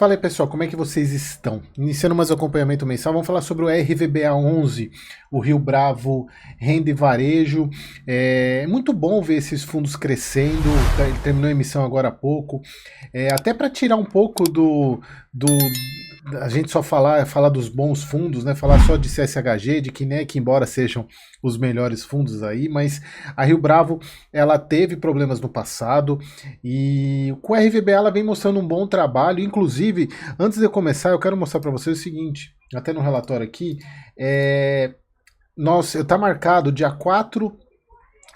Fala aí, pessoal, como é que vocês estão? Iniciando mais um acompanhamento mensal, vamos falar sobre o RVBA 11, o Rio Bravo Renda e Varejo. É muito bom ver esses fundos crescendo, ele terminou a emissão agora há pouco. Até para tirar um pouco do a gente só falar dos bons fundos, né? Falar só de CSHG, de que, né, que embora sejam os melhores fundos aí, mas a Rio Bravo ela teve problemas no passado e com a RVBA ela vem mostrando um bom trabalho. Inclusive, antes de eu começar, eu quero mostrar para vocês o seguinte, até no relatório aqui, tá marcado dia 4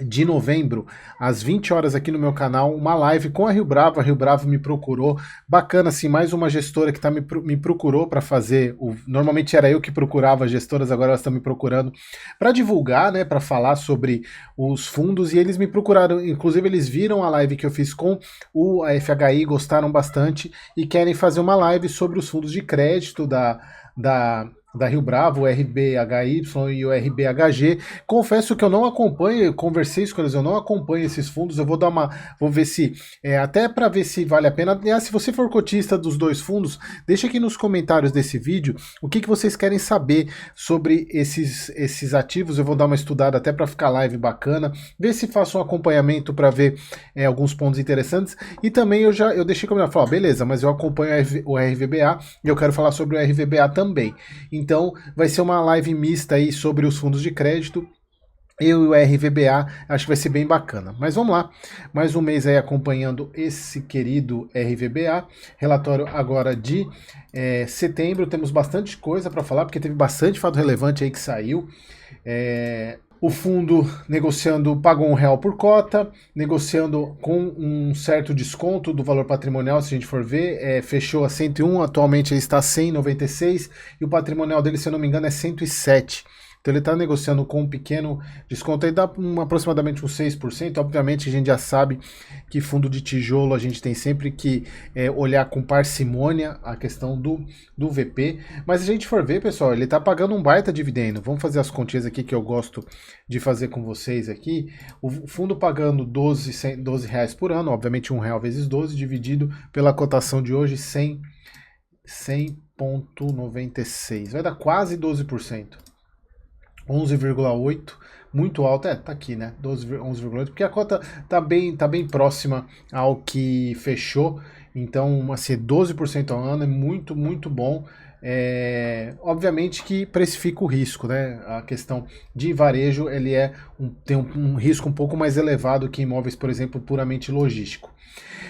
de novembro, às 20 horas aqui no meu canal, uma live com a Rio Bravo. A Rio Bravo me procurou, bacana assim, mais uma gestora que me procurou para fazer, normalmente era eu que procurava as gestoras, agora elas estão me procurando para divulgar, né, para falar sobre os fundos, e eles me procuraram, inclusive eles viram a live que eu fiz com o FHI, gostaram bastante e querem fazer uma live sobre os fundos de crédito da Rio Bravo, o RBHY e o RBHG. Confesso que eu não acompanho, conversei com eles, eu não acompanho esses fundos, eu vou ver se, até para ver se vale a pena. Aliás, se você for cotista dos dois fundos, deixa aqui nos comentários desse vídeo o que vocês querem saber sobre esses ativos. Eu vou dar uma estudada até para ficar live bacana, ver se faço um acompanhamento para ver alguns pontos interessantes, e também eu deixei como eu falar, beleza, mas eu acompanho o RVBA e eu quero falar sobre o RVBA também. Então vai ser uma live mista aí sobre os fundos de crédito. Eu e o RVBA, acho que vai ser bem bacana. Mas vamos lá, mais um mês aí acompanhando esse querido RVBA. Relatório agora de setembro, temos bastante coisa para falar, porque teve bastante fato relevante aí que saiu. O fundo negociando, pagou R$1 por cota, negociando com um certo desconto do valor patrimonial, se a gente for ver, fechou a 101, atualmente ele está a 196, e o patrimonial dele, se eu não me engano, é 107. Então ele está negociando com um pequeno desconto, aí dá aproximadamente uns 6%. Obviamente a gente já sabe que fundo de tijolo a gente tem sempre que olhar com parcimônia a questão do VP. Mas se a gente for ver, pessoal, ele está pagando um baita dividendo. Vamos fazer as continhas aqui que eu gosto de fazer com vocês aqui. O fundo pagando R$12 por ano, obviamente R$1 vezes 12, dividido pela cotação de hoje, 100,96. Vai dar quase 12%. 11,8, muito alto, tá aqui, né, 11,8, porque a cota tá bem próxima ao que fechou, então, assim, 12% ao ano é muito, muito bom. Obviamente que precifica o risco, né? A questão de varejo, ele tem um risco um pouco mais elevado que imóveis, por exemplo, puramente logístico.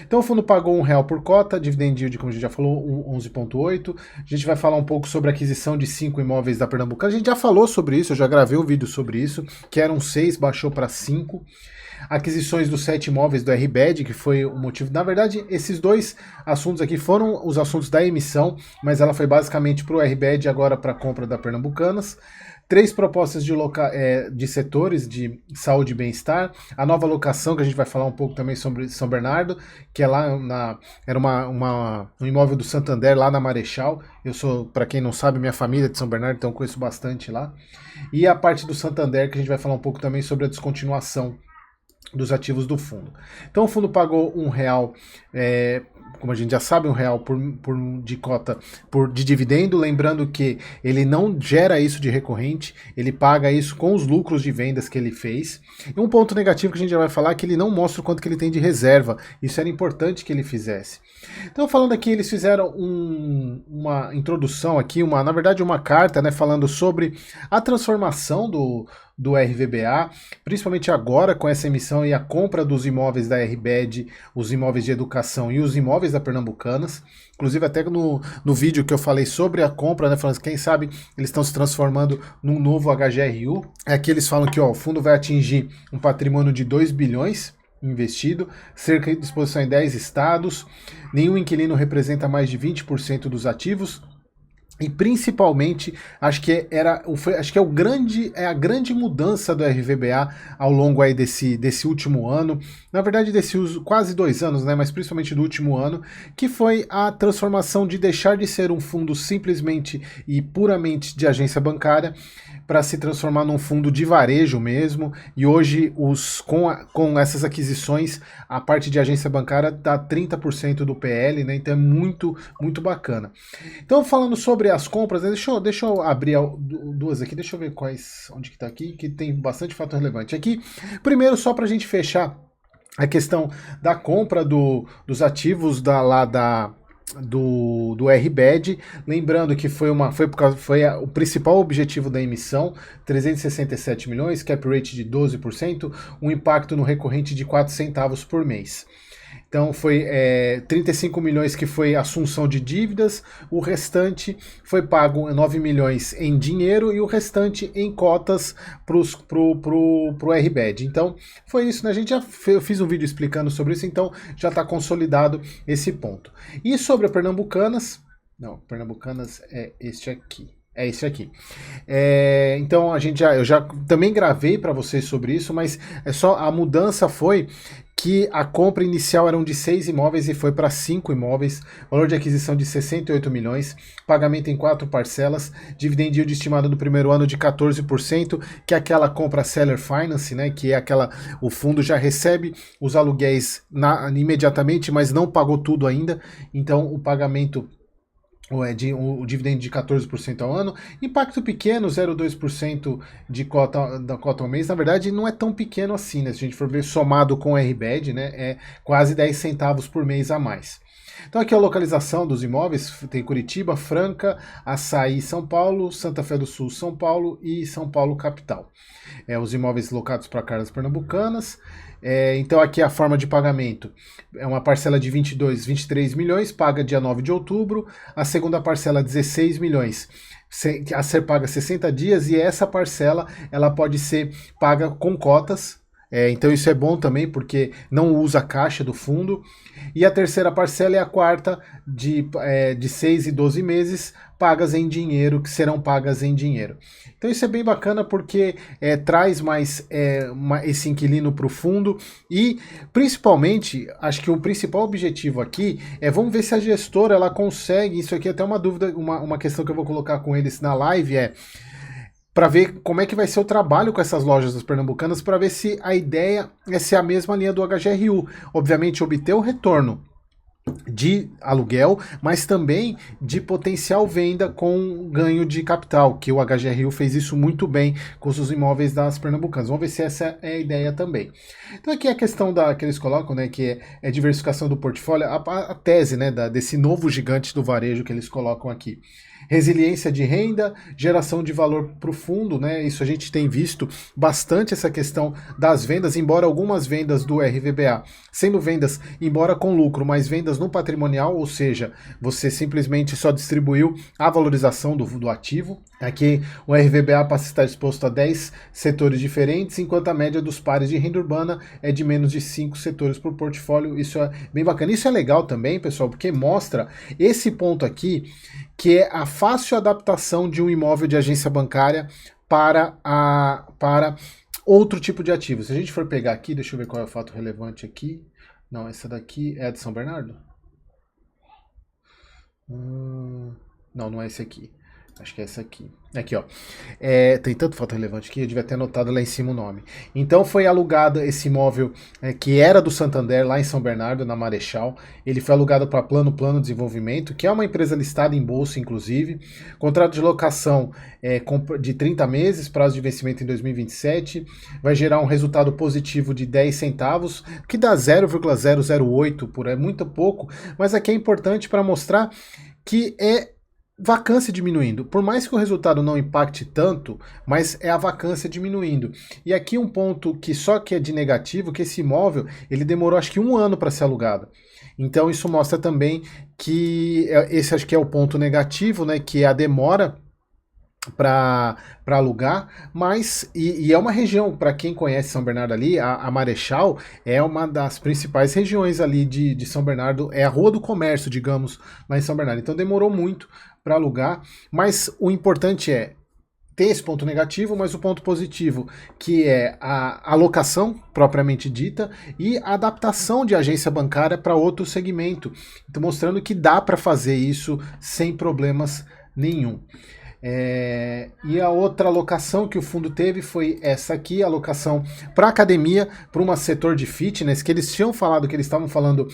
Então o fundo pagou R$1 por cota, dividend yield, como a gente já falou, 11,8. A gente vai falar um pouco sobre a aquisição de 5 imóveis da Pernambucana. A gente já falou sobre isso, eu já gravei um vídeo sobre isso, que eram 6, baixou para 5. Aquisições dos 7 imóveis do RBED, que foi o motivo. Na verdade, esses dois assuntos aqui foram os assuntos da emissão, mas ela foi basicamente para o RBED, agora para a compra da Pernambucanas. 3 propostas de setores de saúde e bem-estar. A nova locação, que a gente vai falar um pouco também sobre São Bernardo, que é lá era um imóvel do Santander, lá na Marechal. Eu sou, para quem não sabe, minha família é de São Bernardo, então conheço bastante lá. E a parte do Santander, que a gente vai falar um pouco também sobre a descontinuação dos ativos do fundo. Então o fundo pagou R$1, como a gente já sabe, R$1 de cota de dividendo, lembrando que ele não gera isso de recorrente, ele paga isso com os lucros de vendas que ele fez. E um ponto negativo que a gente já vai falar é que ele não mostra o quanto que ele tem de reserva, isso era importante que ele fizesse. Então, falando aqui, eles fizeram uma introdução aqui, na verdade uma carta, né, falando sobre a transformação do RVBA, principalmente agora com essa emissão e a compra dos imóveis da RBED, os imóveis de educação e os imóveis da Pernambucanas. Inclusive até no vídeo que eu falei sobre a compra, né, falando que quem sabe eles estão se transformando num novo HGRU. Aqui eles falam que o fundo vai atingir um patrimônio de 2 bilhões investido, cerca de disposição em 10 estados, nenhum inquilino representa mais de 20% dos ativos. E principalmente, acho que acho que é a grande mudança do RVBA ao longo aí desse último ano, na verdade quase 2 anos, né, mas principalmente do último ano, que foi a transformação de deixar de ser um fundo simplesmente e puramente de agência bancária para se transformar num fundo de varejo mesmo, e hoje com essas aquisições, a parte de agência bancária dá 30% do PL, né, então é muito, muito bacana. Então, falando sobre as compras, né, deixa eu abrir duas aqui, deixa eu ver onde que tá aqui, que tem bastante fator relevante. Aqui, primeiro, só para a gente fechar a questão da compra dos ativos do RBED, lembrando que foi o principal objetivo da emissão, 367 milhões, cap rate de 12%, um impacto no recorrente de 4 centavos por mês. Então foi 35 milhões que foi assunção de dívidas, o restante foi pago 9 milhões em dinheiro e o restante em cotas pro RBED. Então foi isso, né? Eu fiz um vídeo explicando sobre isso, então já está consolidado esse ponto. E sobre a Pernambucanas, não, Pernambucanas é este aqui. É esse aqui. Então eu já também gravei para vocês sobre isso, mas a mudança foi que a compra inicial eram de 6 imóveis e foi para 5 imóveis, valor de aquisição de 68 milhões, pagamento em 4 parcelas, dividend yield estimado no primeiro ano de 14%, que é aquela compra seller finance, né, que é o fundo já recebe os aluguéis imediatamente, mas não pagou tudo ainda, então o pagamento o dividendo de 14% ao ano, impacto pequeno, 0,2% da cota ao mês, na verdade não é tão pequeno assim, né? Se a gente for ver somado com o RBED, né, é quase 10 centavos por mês a mais. Então aqui a localização dos imóveis, tem Curitiba, Franca, Açaí, São Paulo, Santa Fé do Sul, São Paulo e São Paulo capital. Os imóveis locados para cargas pernambucanas. Então aqui a forma de pagamento é uma parcela de 23 milhões, paga dia 9 de outubro, a segunda parcela 16 milhões, a ser paga 60 dias, e essa parcela ela pode ser paga com cotas. Então isso é bom também, porque não usa a caixa do fundo. E a terceira parcela é a quarta, de 6 e 12 meses, pagas em dinheiro, que serão pagas em dinheiro. Então isso é bem bacana, porque traz mais esse inquilino para o fundo, e principalmente, acho que o principal objetivo aqui vamos ver se a gestora ela consegue, isso aqui é até uma dúvida, uma questão que eu vou colocar com eles na live, para ver como é que vai ser o trabalho com essas lojas das pernambucanas, para ver se a ideia é ser a mesma linha do HGRU. Obviamente, obter o retorno de aluguel, mas também de potencial venda com ganho de capital, que o HGRU fez isso muito bem com os imóveis das pernambucanas. Vamos ver se essa é a ideia também. Então aqui a questão que eles colocam, né, que é diversificação do portfólio, a tese, né, desse novo gigante do varejo que eles colocam aqui. Resiliência de renda, geração de valor para o fundo, né? Isso a gente tem visto bastante, essa questão das vendas, embora algumas vendas do RVBA sendo vendas, embora com lucro, mas vendas no patrimonial, ou seja, você simplesmente só distribuiu a valorização do ativo. Aqui o RVBA passa a estar exposto a 10 setores diferentes, enquanto a média dos pares de renda urbana é de menos de 5 setores por portfólio. Isso é bem bacana. Isso é legal também, pessoal, porque mostra esse ponto aqui, que é a fácil adaptação de um imóvel de agência bancária para outro tipo de ativo. Se a gente for pegar aqui, deixa eu ver qual é o fato relevante aqui. Não, essa daqui é a de São Bernardo? Não, não é esse aqui. Acho que é essa aqui. Aqui, ó. Tem tanto fato relevante aqui, eu devia ter anotado lá em cima o nome. Então foi alugado esse imóvel que era do Santander, lá em São Bernardo, na Marechal. Ele foi alugado para Plano Desenvolvimento, que é uma empresa listada em bolsa, inclusive. Contrato de locação de 30 meses, prazo de vencimento em 2027. Vai gerar um resultado positivo de 10 centavos, que dá 0,008 muito pouco. Mas aqui é importante para mostrar que vacância diminuindo. Por mais que o resultado não impacte tanto, mas é a vacância diminuindo. E aqui um ponto que é de negativo, que esse imóvel ele demorou acho que 1 ano para ser alugado. Então isso mostra também que esse acho que é o ponto negativo, né, que é a demora para alugar, mas e é uma região, para quem conhece São Bernardo ali, a Marechal é uma das principais regiões ali de São Bernardo, é a rua do comércio, digamos, lá em São Bernardo. Então demorou muito para alugar, mas o importante é tem esse ponto negativo, mas o ponto positivo, que é a alocação propriamente dita e a adaptação de agência bancária para outro segmento. Então, mostrando que dá para fazer isso sem problemas nenhum. E a outra alocação que o fundo teve foi essa aqui, a alocação para academia, para um setor de fitness, que eles tinham falado, que eles estavam falando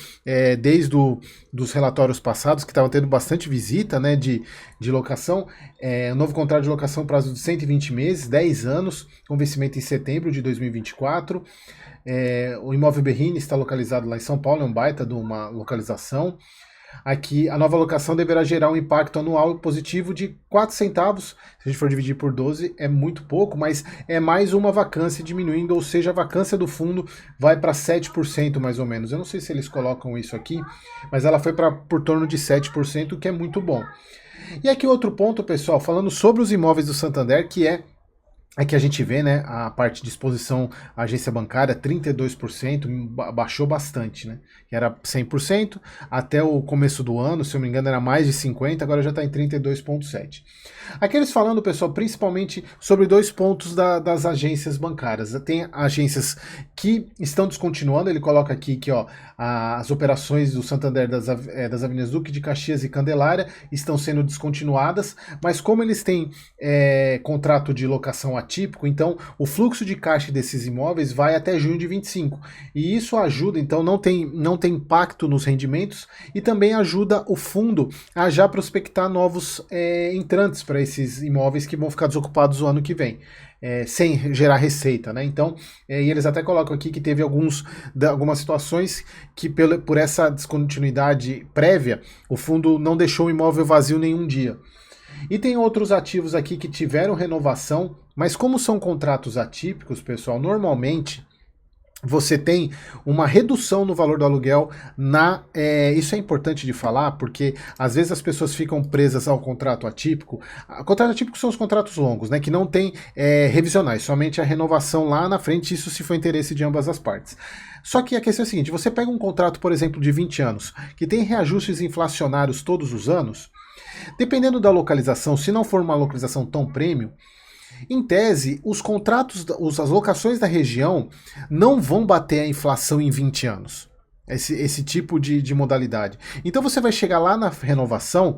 desde dos relatórios passados, que estavam tendo bastante visita, né, de locação, novo contrato de locação prazo de 120 meses, 10 anos, com vencimento em setembro de 2024. O imóvel Berrini está localizado lá em São Paulo, é um baita de uma localização. Aqui, a nova alocação deverá gerar um impacto anual positivo de 4 centavos. Se a gente for dividir por 12, é muito pouco, mas é mais uma vacância diminuindo, ou seja, a vacância do fundo vai para 7% mais ou menos. Eu não sei se eles colocam isso aqui, mas ela foi por torno de 7%, o que é muito bom. E aqui outro ponto, pessoal, falando sobre os imóveis do Santander, que aqui a gente vê, né, a parte de exposição à agência bancária, 32%, baixou bastante, né? Era 100%, até o começo do ano, se eu não me engano, era mais de 50%, agora já está em 32,7%. Aqui eles falando, pessoal, principalmente sobre dois pontos das agências bancárias. Tem agências que estão descontinuando, ele coloca aqui que ó, as operações do Santander das avenidas Duque de Caxias e Candelária estão sendo descontinuadas, mas como eles têm contrato de locação atípico, então o fluxo de caixa desses imóveis vai até junho de 25. E isso ajuda, então não tem impacto nos rendimentos e também ajuda o fundo a já prospectar novos entrantes para esses imóveis que vão ficar desocupados o ano que vem. Sem gerar receita, né? Então, e eles até colocam aqui que teve algumas situações que por essa descontinuidade prévia, o fundo não deixou o imóvel vazio nenhum dia. E tem outros ativos aqui que tiveram renovação, mas como são contratos atípicos, pessoal, normalmente você tem uma redução no valor do aluguel isso é importante de falar, porque às vezes as pessoas ficam presas ao contrato atípico. O contrato atípico são os contratos longos, né, que não tem revisionais, somente a renovação lá na frente, isso se for interesse de ambas as partes. Só que a questão é a seguinte, você pega um contrato, por exemplo, de 20 anos, que tem reajustes inflacionários todos os anos, dependendo da localização, se não for uma localização tão premium, em tese, os contratos, as locações da região não vão bater a inflação em 20 anos. Esse tipo de modalidade. Então você vai chegar lá na renovação,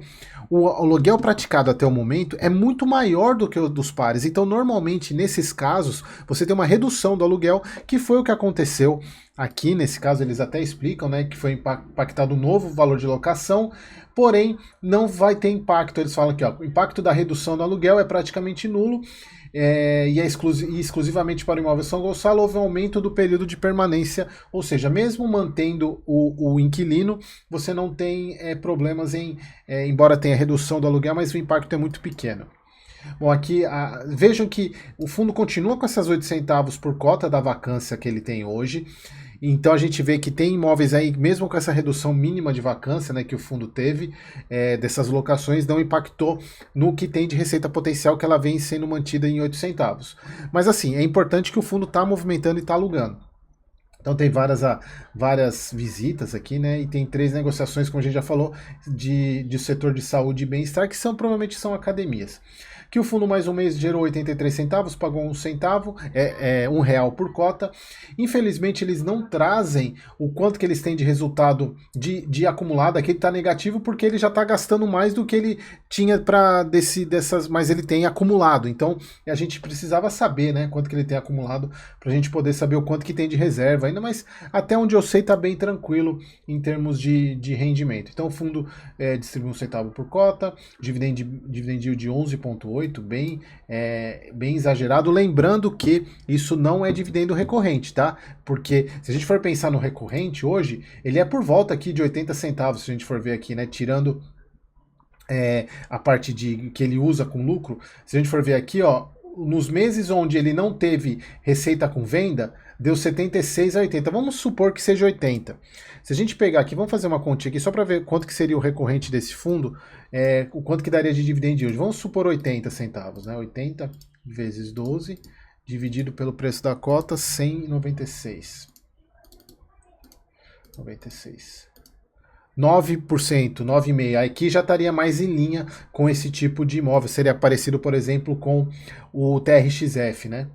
o aluguel praticado até o momento é muito maior do que o dos pares. Então, normalmente, nesses casos, você tem uma redução do aluguel, que foi o que aconteceu aqui. Nesse caso, eles até explicam, né, que foi impactado um novo valor de locação, porém, não vai ter impacto. Eles falam aqui, ó, o impacto da redução do aluguel é praticamente nulo, e exclusivamente para o imóvel São Gonçalo houve um aumento do período de permanência, ou seja, mesmo mantendo o inquilino, você não tem problemas embora tenha redução do aluguel, mas o impacto é muito pequeno. Bom, aqui vejam que o fundo continua com essas 8 centavos por cota da vacância que ele tem hoje. Então a gente vê que tem imóveis aí, mesmo com essa redução mínima de vacância, né, que o fundo teve, dessas locações, não impactou no que tem de receita potencial, que ela vem sendo mantida em 8 centavos. Mas assim, é importante que o fundo está movimentando e está alugando. Então tem várias visitas aqui, né? E tem 3 negociações, como a gente já falou, de setor de saúde e bem-estar, que provavelmente são academias. Que o fundo mais um mês gerou 83 centavos, pagou 1 centavo, R$1 por cota. Infelizmente eles não trazem o quanto que eles têm de resultado de acumulado. Aqui ele está negativo porque ele já está gastando mais do que ele tinha mas ele tem acumulado. Então a gente precisava saber, né, quanto que ele tem acumulado para a gente poder saber o quanto que tem de reserva ainda, mas até onde eu sei está bem tranquilo em termos de rendimento. Então o fundo distribui 1 centavo por cota, dividend yield de 11,8, bem exagerado, lembrando que isso não é dividendo recorrente, tá? Porque se a gente for pensar no recorrente hoje, ele é por volta aqui de 80 centavos, se a gente for ver aqui, né? Tirando a parte que ele usa com lucro, se a gente for ver aqui, ó, nos meses onde ele não teve receita com venda, deu 76 a 80. Vamos supor que seja 80. Se a gente pegar aqui, vamos fazer uma continha aqui só para ver quanto que seria o recorrente desse fundo, o quanto que daria de dividendo hoje. Vamos supor 80 centavos, né? 80 vezes 12, dividido pelo preço da cota, 196. 96. 9%, 9,5%. Aqui já estaria mais em linha com esse tipo de imóvel. Seria parecido, por exemplo, com o TRXF, né?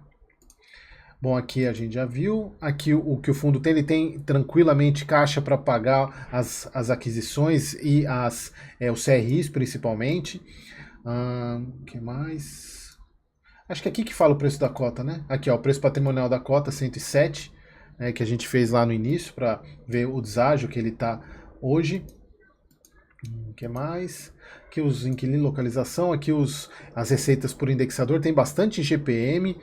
Bom, aqui a gente já viu. Aqui o que o fundo tem, ele tem tranquilamente caixa para pagar as aquisições e os CRIs, principalmente. O que mais? Acho que aqui que fala o preço da cota, né? Aqui, ó, o preço patrimonial da cota, 107, né, que a gente fez lá no início para ver o deságio que ele está hoje. O que mais? Aqui os inquilinos, localização, aqui as receitas por indexador, tem bastante GPM,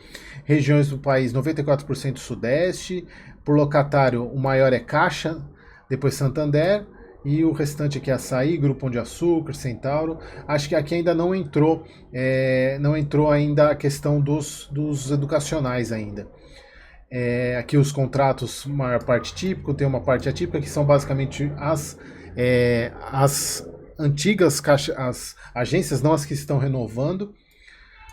regiões do país, 94% sudeste, por locatário o maior é Caixa, depois Santander, e o restante aqui é Açaí, Grupo Pão de Açúcar, Centauro. Acho que aqui ainda não entrou ainda a questão dos educacionais ainda. Aqui os contratos, maior parte típico, tem uma parte atípica, que são basicamente as antigas as agências, não as que estão renovando.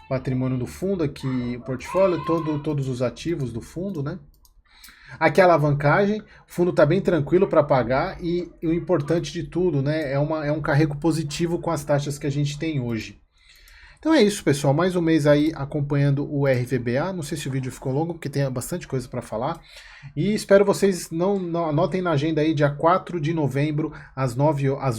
Patrimônio do fundo, aqui o portfólio, todos os ativos do fundo, né? Aqui a alavancagem, o fundo está bem tranquilo para pagar e o importante de tudo, né, é um carrego positivo com as taxas que a gente tem hoje. Então é isso, pessoal. Mais um mês aí acompanhando o RVBA. Não sei se o vídeo ficou longo, porque tem bastante coisa para falar. E espero vocês não anotem na agenda aí, dia 4 de novembro, às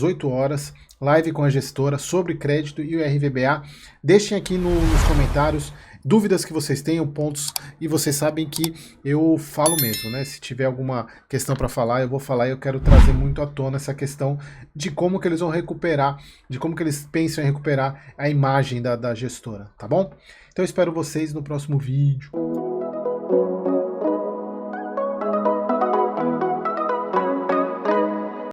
8 horas, live com a gestora sobre crédito e o RVBA. Deixem aqui nos comentários dúvidas que vocês tenham, pontos, e vocês sabem que eu falo mesmo, né? Se tiver alguma questão para falar, eu vou falar, e eu quero trazer muito à tona essa questão de como que eles vão recuperar, de como que eles pensam em recuperar a imagem da gestora, tá bom? Então eu espero vocês no próximo vídeo.